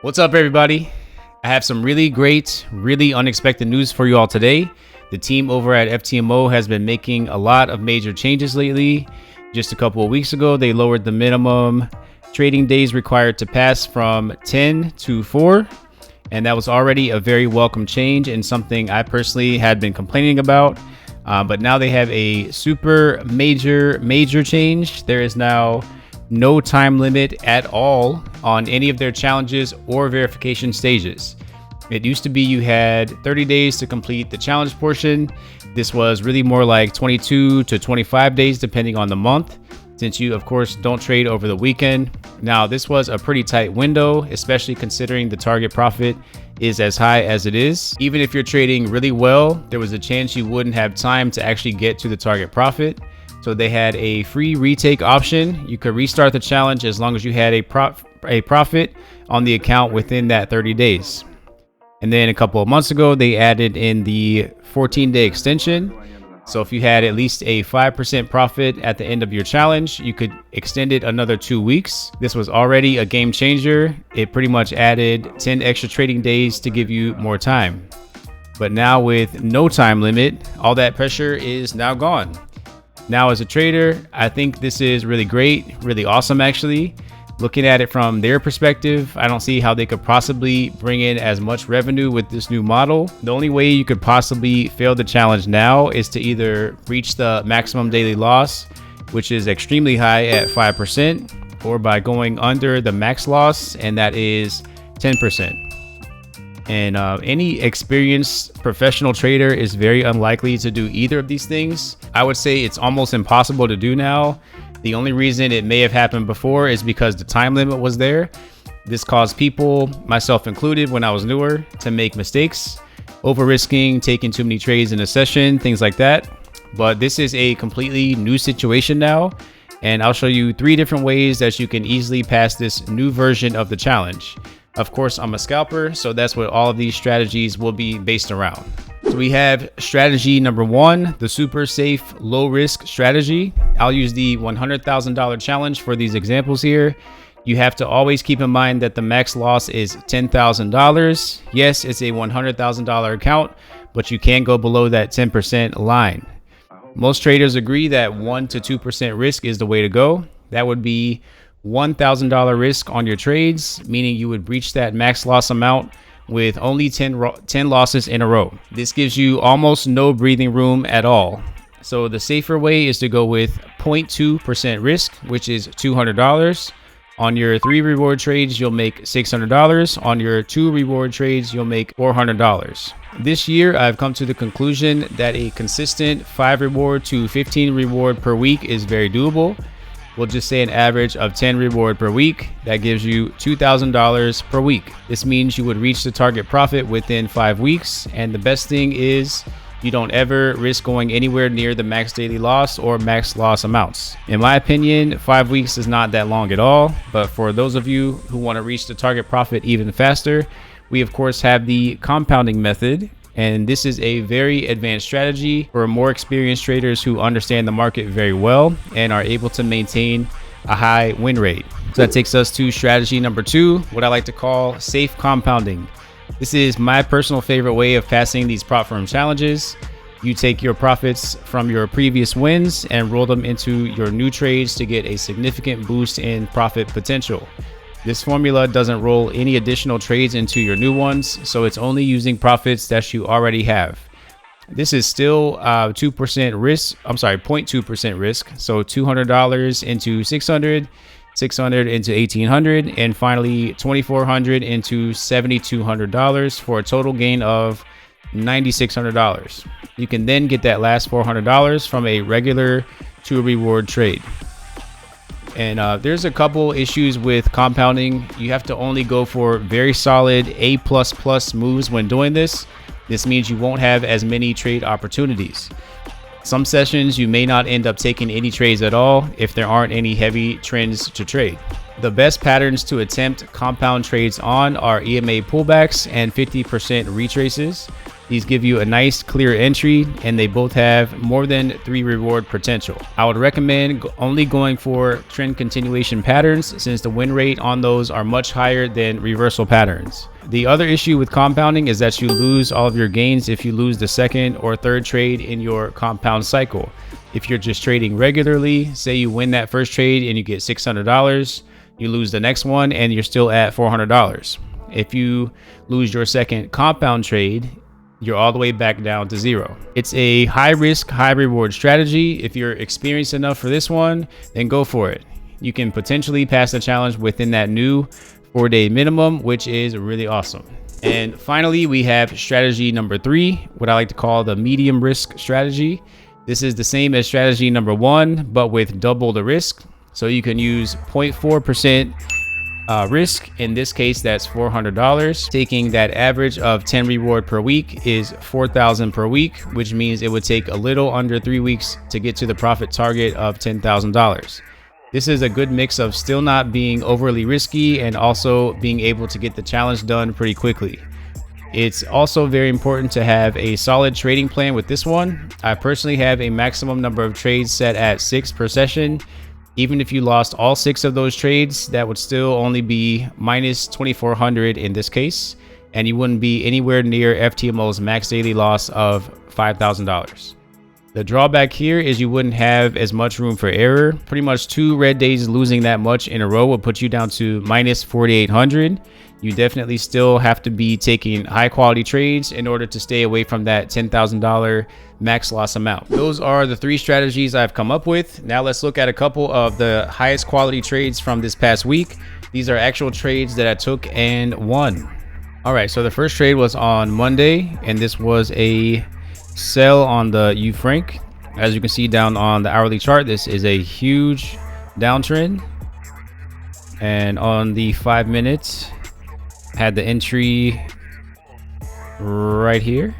What's up, everybody? I have some really great, really unexpected news for you all today. The team over at FTMO has been making a lot of major changes lately. Just a couple of weeks ago, they lowered the minimum trading days required to pass from 10 to 4. And that was already a very welcome change and something I personally had been complaining about. But now they have a super major change. There is now no time limit at all on any of their challenges or verification stages. It used to be you had 30 days to complete the challenge portion. This was really more like 22 to 25 days depending on the month, since you of course don't trade over the weekend. Now this was a pretty tight window, especially considering the target profit is as high as it is. Even if you're trading really well, there was a chance you wouldn't have time to actually get to the target profit. So they had a free retake option. You could restart the challenge as long as you had a profit on the account within that 30 days. And then a couple of months ago, they added in the 14-day extension. So if you had at least a 5% profit at the end of your challenge, you could extend it another 2 weeks. This was already a game changer. It pretty much added 10 extra trading days to give you more time. But now with no time limit, all that pressure is now gone. Now, as a trader, I think this is really great, really awesome, actually. Looking at it from their perspective, I don't see how they could possibly bring in as much revenue with this new model. The only way you could possibly fail the challenge now is to either reach the maximum daily loss, which is extremely high at 5%, or by going under the max loss, and that is 10%. And any experienced professional trader is very unlikely to do either of these things. I would say it's almost impossible to do now. The only reason it may have happened before is because the time limit was there. This caused people, myself included when I was newer, to make mistakes, over risking, taking too many trades in a session, things like that. But this is a completely new situation now, and I'll show you 3 different ways that you can easily pass this new version of the challenge. Of course, I'm a scalper, so that's what all of these strategies will be based around. So we have strategy number 1, the super safe, low risk strategy. I'll use the $100,000 challenge for these examples here. You have to always keep in mind that the max loss is $10,000. Yes, it's a $100,000 account, but you can't go below that 10% line. Most traders agree that 1 to 2% risk is the way to go. That would be $1,000 risk on your trades, meaning you would reach that max loss amount with only 10 losses in a row. This gives you almost no breathing room at all. So the safer way is to go with 0.2% risk, which is $200. On your 3 reward trades, you'll make $600. On your 2 reward trades, you'll make $400. This year, I've come to the conclusion that a consistent 5 reward to 15 reward per week is very doable. We'll just say an average of 10 reward per week. That gives you $2,000 per week. This means you would reach the target profit within 5 weeks. And the best thing is you don't ever risk going anywhere near the max daily loss or max loss amounts. In my opinion, 5 weeks is not that long at all. But for those of you who want to reach the target profit even faster, we of course have the compounding method. And this is a very advanced strategy for more experienced traders who understand the market very well and are able to maintain a high win rate. So that takes us to strategy number 2, what I like to call safe compounding. This is my personal favorite way of passing these prop firm challenges. You take your profits from your previous wins and roll them into your new trades to get a significant boost in profit potential. This formula doesn't roll any additional trades into your new ones, so it's only using profits that you already have. This is still 2% risk. I'm sorry, 0.2% risk. So $200 into 600, 600 into 1800, and finally 2400 into $7,200 for a total gain of $9,600. You can then get that last $400 from a regular 2 reward trade. And there's a couple issues with compounding. You have to only go for very solid A++ moves when doing this. This means you won't have as many trade opportunities. Some sessions you may not end up taking any trades at all if there aren't any heavy trends to trade. The best patterns to attempt compound trades on are EMA pullbacks and 50% retraces. These give you a nice clear entry, and they both have more than 3 reward potential. I would recommend only going for trend continuation patterns, since the win rate on those are much higher than reversal patterns. The other issue with compounding is that you lose all of your gains if you lose the second or third trade in your compound cycle. If you're just trading regularly, say you win that first trade and you get $600, you lose the next one and you're still at $400. If you lose your second compound trade, you're all the way back down to 0. It's a high risk, high reward strategy. If you're experienced enough for this one, then go for it. You can potentially pass the challenge within that new 4-day minimum, which is really awesome. And finally, we have strategy number 3, what I like to call the medium risk strategy. This is the same as strategy number 1, but with double the risk. So you can use 0.4% risk. In this case, that's $400. Taking that average of 10 reward per week is $4,000 per week, which means it would take a little under 3 weeks to get to the profit target of $10,000. This is a good mix of still not being overly risky and also being able to get the challenge done pretty quickly. It's also very important to have a solid trading plan with this one. I personally have a maximum number of trades set at 6 per session. Even if you lost all 6 of those trades, that would still only be minus 2,400 in this case, and you wouldn't be anywhere near FTMO's max daily loss of $5,000. The drawback here is you wouldn't have as much room for error. Pretty much 2 red days losing that much in a row would put you down to minus 4,800. You definitely still have to be taking high quality trades in order to stay away from that $10,000 max loss amount. Those are the 3 strategies I've come up with. Now let's look at a couple of the highest quality trades from this past week. These are actual trades that I took and won. All right, so the first trade was on Monday, and this was a sell on the U franc. As you can see down on the hourly chart, this is a huge downtrend. And on the 5 minutes, had the entry right here.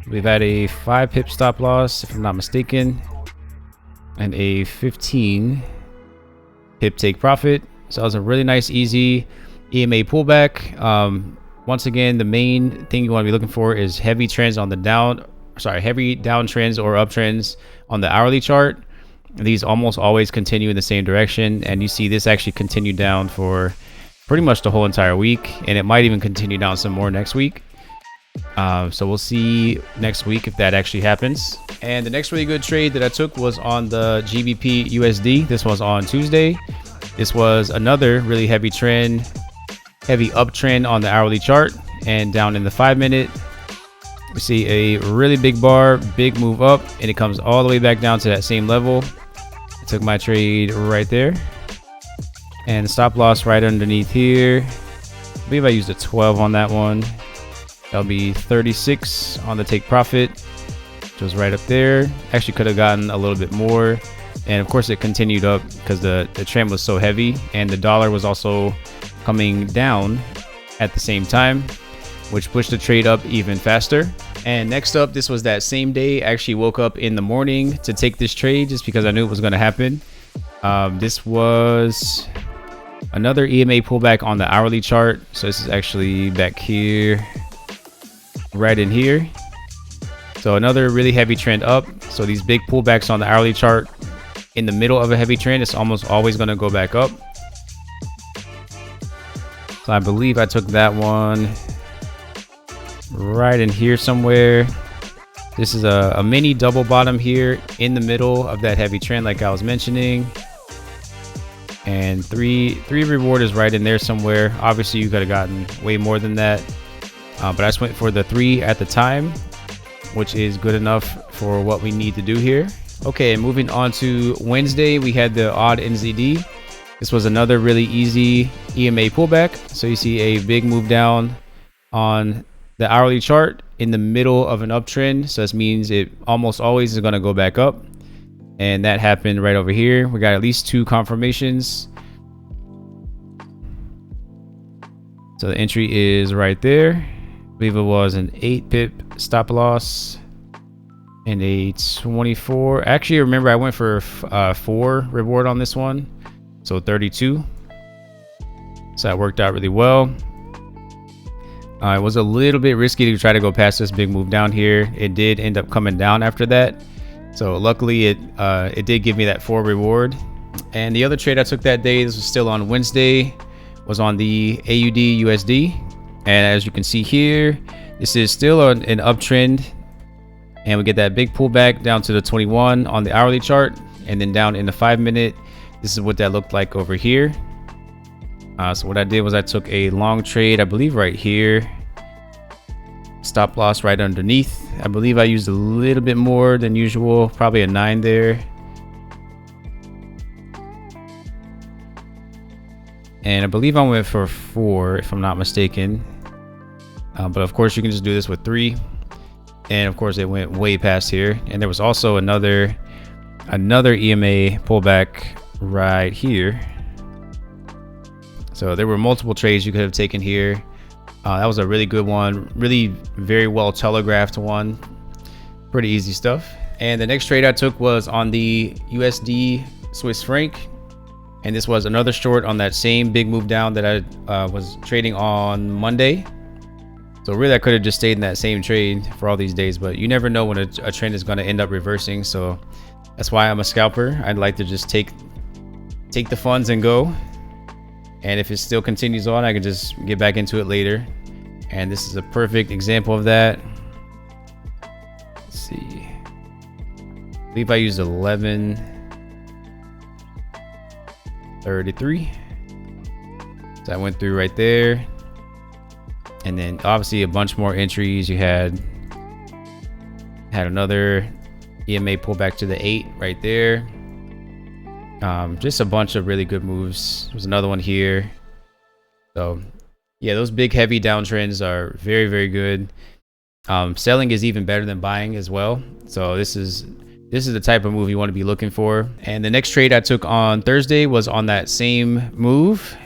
We've had a 5 pip stop loss, if I'm not mistaken, and a 15 pip take profit. So that was a really nice, easy EMA pullback. Once again, the main thing you want to be looking for is heavy trends on the heavy downtrends or uptrends on the hourly chart. These almost always continue in the same direction, and you see this actually continue down for pretty much the whole entire week, and it might even continue down some more next week. So we'll see next week if that actually happens. And the next really good trade that I took was on the GBP USD. This was on Tuesday. This was another really heavy uptrend on the hourly chart, and down in the 5 minute we see a really big bar, big move up, and it comes all the way back down to that same level. I took my trade right there, and stop loss right underneath here. I believe I used a 12 on that one. That'll be 36 on the take profit, which was right up there. Actually could have gotten a little bit more, and of course it continued up because the trend was so heavy, and the dollar was also coming down at the same time, which pushed the trade up even faster. And next up, this was that same day. I actually woke up in the morning to take this trade just because I knew it was going to happen. This was another EMA pullback on the hourly chart. So this is actually back here, right in here. So another really heavy trend up. So these big pullbacks on the hourly chart in the middle of a heavy trend, it's almost always going to go back up. So I believe I took that one right in here somewhere. This is a mini double bottom here in the middle of that heavy trend, like I was mentioning. And three reward is right in there somewhere. Obviously you could have gotten way more than that, but I just went for the 3 at the time, which is good enough for what we need to do here. Okay, and moving on to Wednesday, we had the odd NZD. This was another really easy EMA pullback. So you see a big move down on the hourly chart in the middle of an uptrend. So this means it almost always is going to go back up. And that happened right over here. We got at least 2 confirmations. So the entry is right there. I believe it was an 8 pip stop loss and a 24. Actually, remember I went for 4 reward on this one. So 32. So that worked out really well. It was a little bit risky to try to go past this big move down here. It did end up coming down after that. So luckily it did give me that full reward. And the other trade I took that day, this was still on Wednesday, was on the AUD USD. And as you can see here, this is still an uptrend. And we get that big pullback down to the 21 on the hourly chart. And then down in the 5-minute, this is what that looked like over here. So what I did was I took a long trade, I believe right here. Stop loss right underneath. I believe I used a little bit more than usual, probably a 9 there. And I believe I went for 4, if I'm not mistaken. But of course you can just do this with 3. And of course it went way past here. And there was also another EMA pullback right here. So there were multiple trades you could have taken here. That was a really good one, really very well telegraphed one. Pretty easy stuff. And the next trade I took was on the USD Swiss franc. And this was another short on that same big move down that I was trading on Monday. So really I could have just stayed in that same trade for all these days, but you never know when a trend is going to end up reversing. So that's why I'm a scalper. I'd like to just take the funds and go. And if it still continues on, I can just get back into it later. And this is a perfect example of that. Let's see. I believe I used 11.33. So I went through right there. And then obviously a bunch more entries. You had another EMA pullback to the 8 right there. Just a bunch of really good moves. There's another one here. So yeah, those big heavy downtrends are very, very good. Selling is even better than buying as well. So this is the type of move you want to be looking for. And the next trade I took on Thursday was on that same move.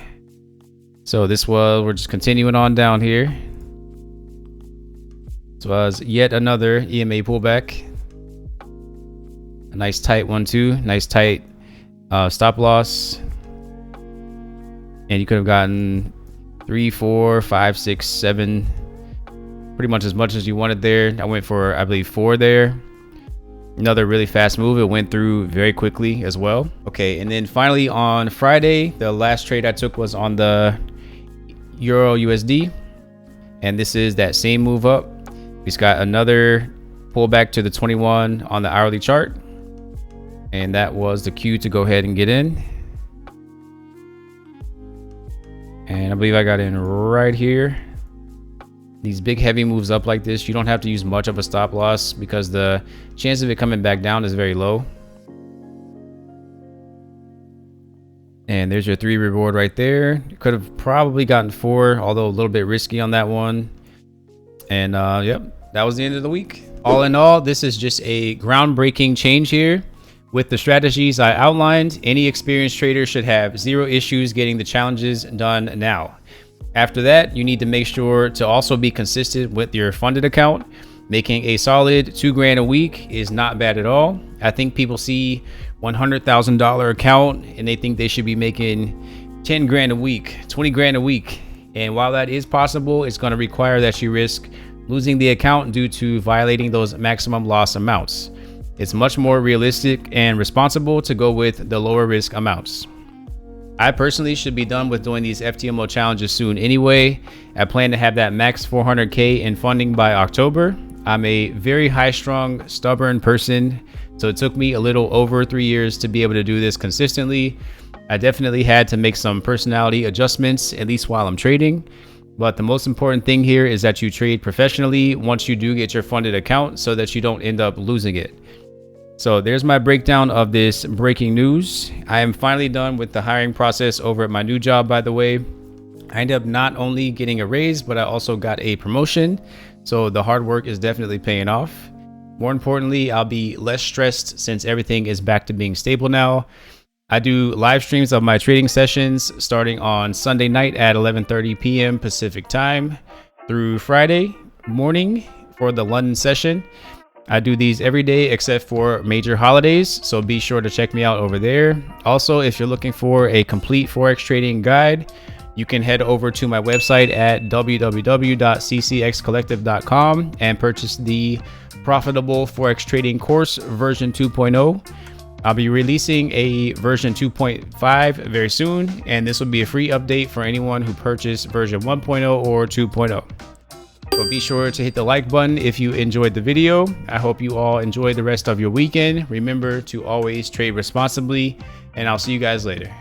So we're just continuing on down here. This was yet another EMA pullback. A nice tight one too. Nice tight stop loss. And you could have gotten 3, 4, 5, 6, 7, pretty much as you wanted there. I went for, I believe, 4 there. Another really fast move. It went through very quickly as well. Okay, and then finally on Friday, the last trade I took was on the Euro USD. And this is that same move up. It's got another pullback to the 21 on the hourly chart. And that was the cue to go ahead and get in. And I believe I got in right here. These big heavy moves up like this, you don't have to use much of a stop loss because the chance of it coming back down is very low. And there's your 3 reward right there. You could have probably gotten 4, although a little bit risky on that one. And yep, that was the end of the week. All in all, this is just a groundbreaking change here. With the strategies I outlined, any experienced trader should have 0 issues getting the challenges done now. After that, you need to make sure to also be consistent with your funded account. Making a solid $2,000 a week is not bad at all. I think people see $100,000 account and they think they should be making $10,000 a week, $20,000 a week. And while that is possible, it's going to require that you risk losing the account due to violating those maximum loss amounts. It's much more realistic and responsible to go with the lower risk amounts. I personally should be done with doing these FTMO challenges soon anyway. I plan to have that max 400K in funding by October. I'm a very high-strung, stubborn person, so it took me a little over 3 years to be able to do this consistently. I definitely had to make some personality adjustments, at least while I'm trading. But the most important thing here is that you trade professionally once you do get your funded account so that you don't end up losing it. So there's my breakdown of this breaking news. I am finally done with the hiring process over at my new job, by the way. I ended up not only getting a raise, but I also got a promotion. So the hard work is definitely paying off. More importantly, I'll be less stressed since everything is back to being stable now. I do live streams of my trading sessions starting on Sunday night at 11:30 p.m. Pacific time through Friday morning for the London session. I do these every day except for major holidays, so be sure to check me out over there. Also, if you're looking for a complete forex trading guide, you can head over to my website at www.ccxcollective.com and purchase the Profitable Forex Trading Course version 2.0. I'll be releasing a version 2.5 very soon, and this will be a free update for anyone who purchased version 1.0 or 2.0. So be sure to hit the like button if you enjoyed the video. I hope you all enjoy the rest of your weekend. Remember to always trade responsibly, and I'll see you guys later.